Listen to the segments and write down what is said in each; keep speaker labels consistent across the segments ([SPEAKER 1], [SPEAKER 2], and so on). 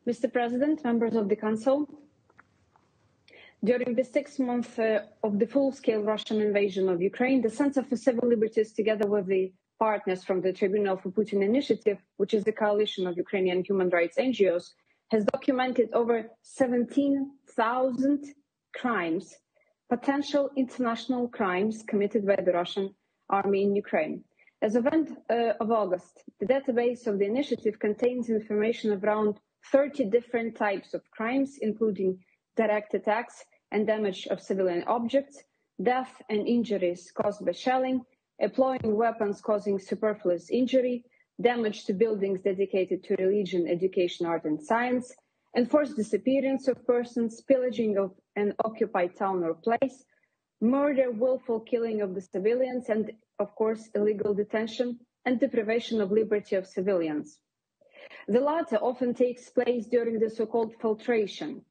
[SPEAKER 1] Mr. President, members of the Council, during the 6 months of the full-scale Russian invasion of Ukraine, the Center for Civil Liberties, together with the partners from the Tribunal for Putin initiative, which is the coalition of Ukrainian human rights NGOs, has documented over 17,000 crimes, potential international crimes committed by the Russian army in Ukraine. As of end of August, the database of the initiative contains information of around 30 different types of crimes, including direct attacks and damage of civilian objects, death and injuries caused by shelling, employing weapons causing superfluous injury, damage to buildings dedicated to religion, education, art, and science, enforced disappearance of persons, pillaging of an occupied town or place, murder, willful killing of the civilians, and, of course, illegal detention and deprivation of liberty of civilians. The latter often takes place during the so-called filtration,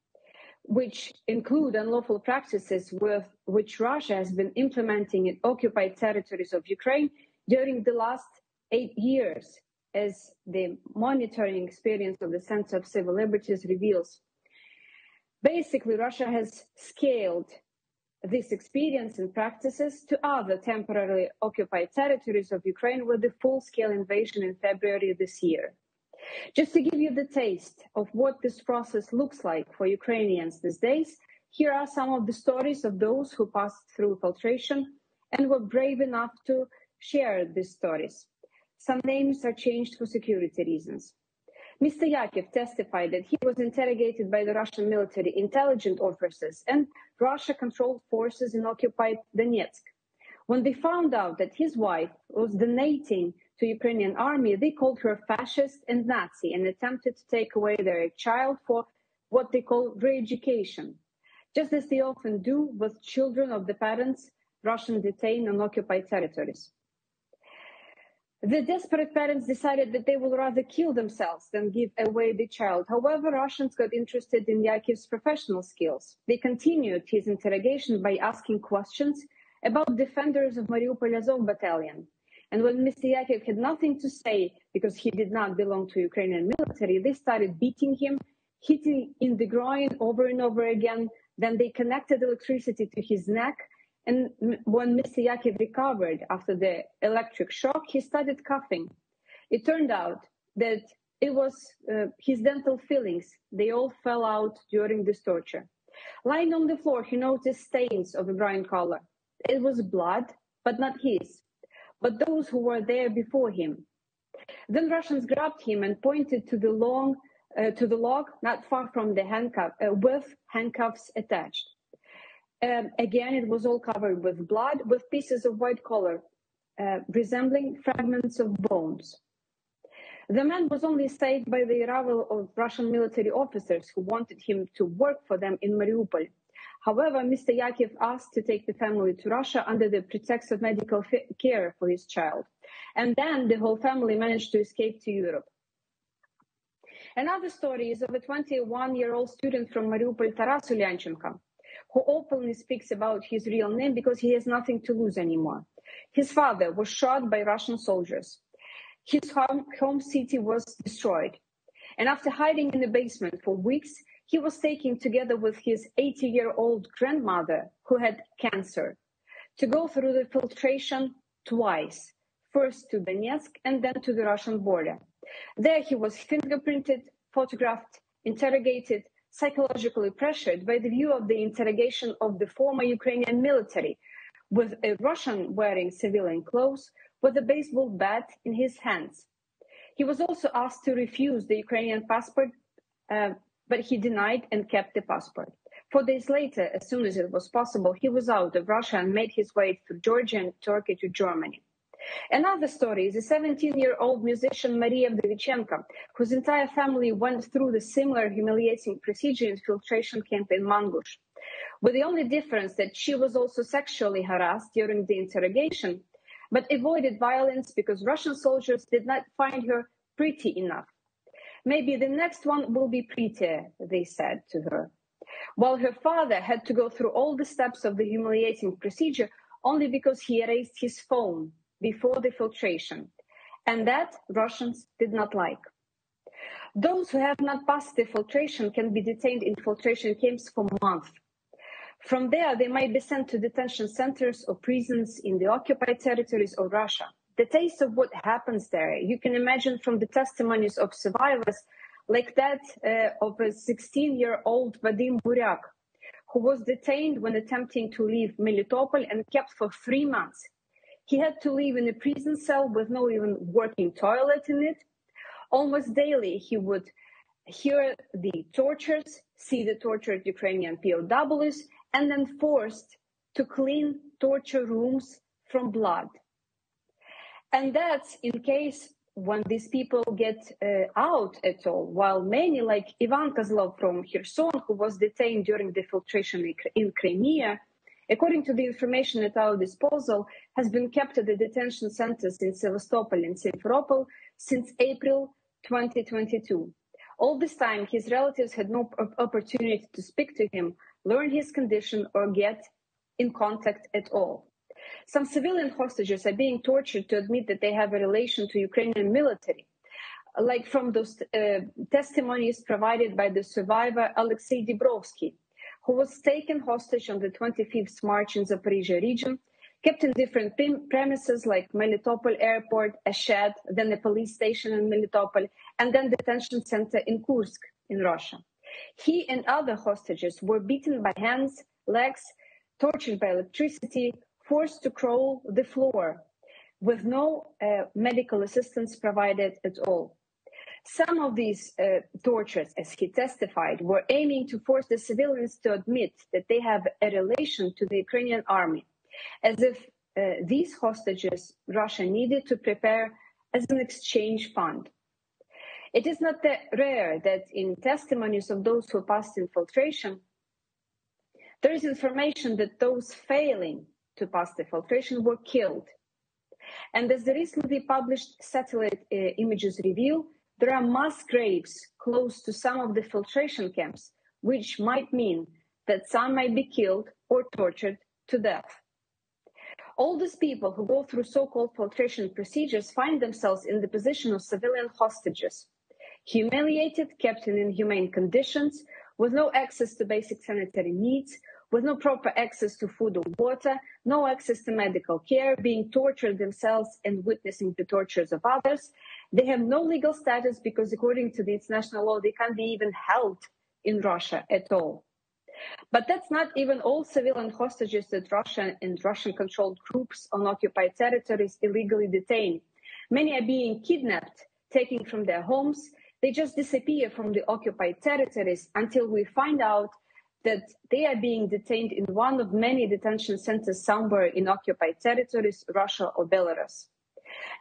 [SPEAKER 1] which include unlawful practices with which Russia has been implementing in occupied territories of Ukraine during the last 8 years, as the monitoring experience of the Center of Civil Liberties reveals. Basically, Russia has scaled this experience and practices to other temporarily occupied territories of Ukraine with the full-scale invasion in February this year. Just to give you the taste of what this process looks like for Ukrainians these days, here are some of the stories of those who passed through filtration and were brave enough to share these stories. Some names are changed for security reasons. Mr. Yakov testified that he was interrogated by the Russian military intelligence officers and Russia-controlled forces in occupied Donetsk. When they found out that his wife was donating to Ukrainian army, they called her fascist and Nazi and attempted to take away their child for what they call re-education, just as they often do with children of the parents Russian detained on occupied territories. The desperate parents decided that they would rather kill themselves than give away the child. However, Russians got interested in Yakov's professional skills. They continued his interrogation by asking questions about defenders of Mariupol Azov battalion. And when Mr. Yakov had nothing to say because he did not belong to Ukrainian military, they started beating him, hitting in the groin over and over again. Then they connected electricity to his neck. And when Mr. Yakov recovered after the electric shock, he started coughing. It turned out that it was his dental fillings. They all fell out during this torture. Lying on the floor, he noticed stains of a brown color. It was blood, but not his, but those who were there before him. Then Russians grabbed him and pointed to the log not far from the handcuff, with handcuffs attached. Again, it was all covered with blood, with pieces of white color, resembling fragments of bones. The man was only saved by the arrival of Russian military officers who wanted him to work for them in Mariupol. However, Mr. Yakov asked to take the family to Russia under the pretext of medical care for his child. And then the whole family managed to escape to Europe. Another story is of a 21-year-old student from Mariupol, Taras Ulyanchenko, who openly speaks about his real name because he has nothing to lose anymore. His father was shot by Russian soldiers. His home city was destroyed. And after hiding in the basement for weeks, he was taken together with his 80-year-old grandmother, who had cancer, to go through the filtration twice, first to Donetsk and then to the Russian border. There he was fingerprinted, photographed, interrogated, psychologically pressured by the view of the interrogation of the former Ukrainian military, with a Russian wearing civilian clothes, with a baseball bat in his hands. He was also asked to refuse the Ukrainian passport, but he denied and kept the passport. 4 days later, as soon as it was possible, he was out of Russia and made his way through Georgia and Turkey to Germany. Another story is a 17-year-old musician, Maria Vdovichenko, whose entire family went through the similar humiliating procedure in filtration camp in Mangush, with the only difference that she was also sexually harassed during the interrogation, but avoided violence because Russian soldiers did not find her pretty enough. Maybe the next one will be prettier, they said to her. While her father had to go through all the steps of the humiliating procedure only because he erased his phone before the filtration, and that Russians did not like. Those who have not passed the filtration can be detained in filtration camps for months. From there, they might be sent to detention centers or prisons in the occupied territories of Russia. The taste of what happens there, you can imagine from the testimonies of survivors, like that of a 16-year-old Vadim Buryak, who was detained when attempting to leave Melitopol and kept for 3 months. He had to live in a prison cell with no even working toilet in it. Almost daily, he would hear the tortures, see the tortured Ukrainian POWs, and then forced to clean torture rooms from blood. And that's in case when these people get out at all, while many, like Ivan Kozlov from Kherson, who was detained during the filtration in Crimea, according to the information at our disposal, has been kept at the detention centers in Sevastopol and Simferopol since April 2022. All this time, his relatives had no opportunity to speak to him, learn his condition, or get in contact at all. Some civilian hostages are being tortured to admit that they have a relation to Ukrainian military, like from those testimonies provided by the survivor Alexei Dibrovsky, who was taken hostage on the 25th March in Zaporizhia region, kept in different premises like Melitopol airport, a shed, then a police station in Melitopol, and then detention center in Kursk in Russia. He and other hostages were beaten by hands, legs, tortured by electricity, forced to crawl the floor with no medical assistance provided at all. Some of these tortures, as he testified, were aiming to force the civilians to admit that they have a relation to the Ukrainian army, as if these hostages Russia needed to prepare as an exchange fund. It is not rare that in testimonies of those who passed infiltration, there is information that those failing to pass the filtration were killed. And as the recently published satellite images reveal, there are mass graves close to some of the filtration camps, which might mean that some might be killed or tortured to death. All these people who go through so-called filtration procedures find themselves in the position of civilian hostages, humiliated, kept in inhumane conditions, with no access to basic sanitary needs, with no proper access to food or water, no access to medical care, being tortured themselves and witnessing the tortures of others. They have no legal status because according to the international law, they can't be even held in Russia at all. But that's not even all civilian hostages that Russia and Russian-controlled groups on occupied territories illegally detain. Many are being kidnapped, taken from their homes. They just disappear from the occupied territories until we find out that they are being detained in one of many detention centers somewhere in occupied territories, Russia or Belarus.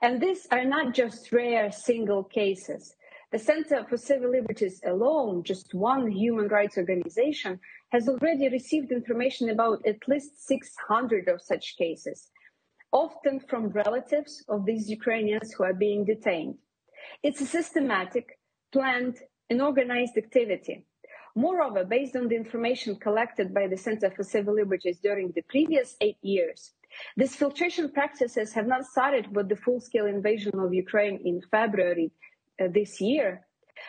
[SPEAKER 1] And these are not just rare single cases. The Center for Civil Liberties alone, just one human rights organization, has already received information about at least 600 of such cases, often from relatives of these Ukrainians who are being detained. It's a systematic, planned, and organized activity. Moreover, based on the information collected by the Center for Civil Liberties during the previous 8 years, these filtration practices have not started with the full-scale invasion of Ukraine in February this year,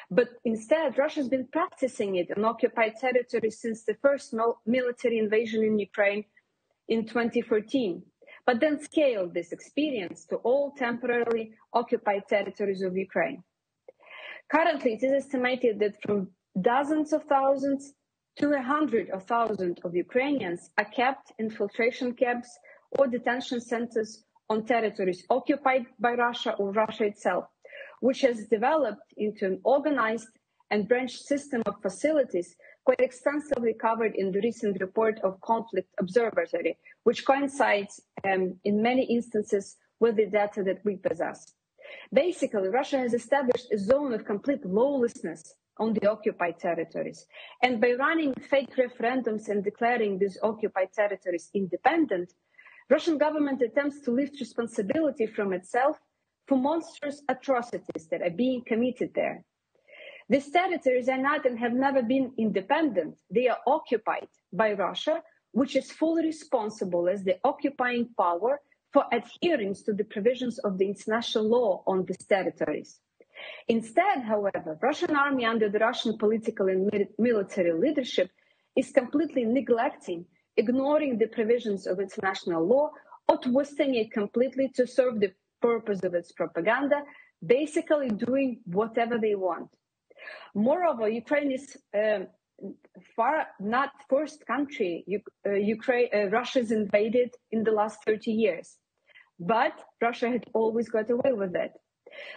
[SPEAKER 1] but instead Russia has been practicing it on occupied territories since the first military invasion in Ukraine in 2014, but then scaled this experience to all temporarily occupied territories of Ukraine. Currently, it is estimated that from dozens of thousands to 100,000 of Ukrainians are kept in filtration camps or detention centers on territories occupied by Russia or Russia itself, which has developed into an organized and branched system of facilities quite extensively covered in the recent report of Conflict Observatory, which coincides in many instances with the data that we possess. Basically, Russia has established a zone of complete lawlessness on the occupied territories. And by running fake referendums and declaring these occupied territories independent, Russian government attempts to lift responsibility from itself for monstrous atrocities that are being committed there. These territories are not and have never been independent. They are occupied by Russia, which is fully responsible as the occupying power for adherence to the provisions of the international law on these territories. Instead, however, Russian army under the Russian political and military leadership is completely neglecting, ignoring the provisions of international law, or twisting it completely to serve the purpose of its propaganda, basically doing whatever they want. Moreover, Ukraine is far not first country Russia's invaded in the last 30 years. But Russia had always got away with it.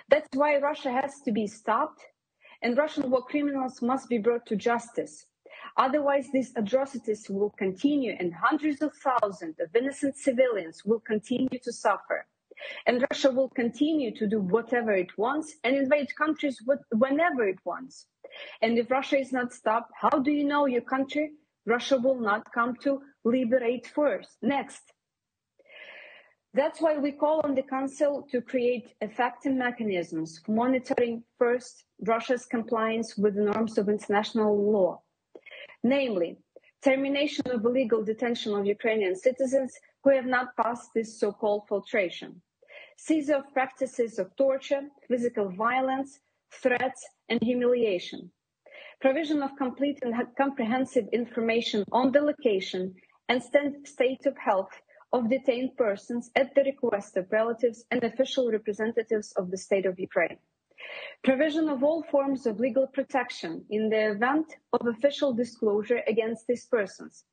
[SPEAKER 1] That's why Russia has to be stopped, and Russian war criminals must be brought to justice. Otherwise, these atrocities will continue, and hundreds of thousands of innocent civilians will continue to suffer. And Russia will continue to do whatever it wants and invade countries whenever it wants. And if Russia is not stopped, how do you know your country? Russia will not come to liberate next. That's why we call on the Council to create effective mechanisms for monitoring, first, Russia's compliance with the norms of international law, namely, termination of illegal detention of Ukrainian citizens who have not passed this so-called filtration, seizure of practices of torture, physical violence, threats, and humiliation, provision of complete and comprehensive information on the location and state of health of detained persons at the request of relatives and official representatives of the state of Ukraine. Provision of all forms of legal protection in the event of official disclosure against these persons,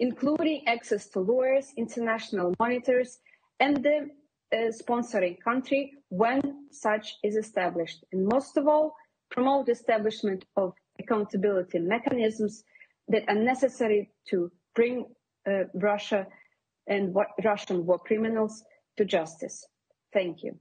[SPEAKER 1] including access to lawyers, international monitors, and the sponsoring country when such is established. And most of all, promote establishment of accountability mechanisms that are necessary to bring Russia and Russian war criminals to justice. Thank you.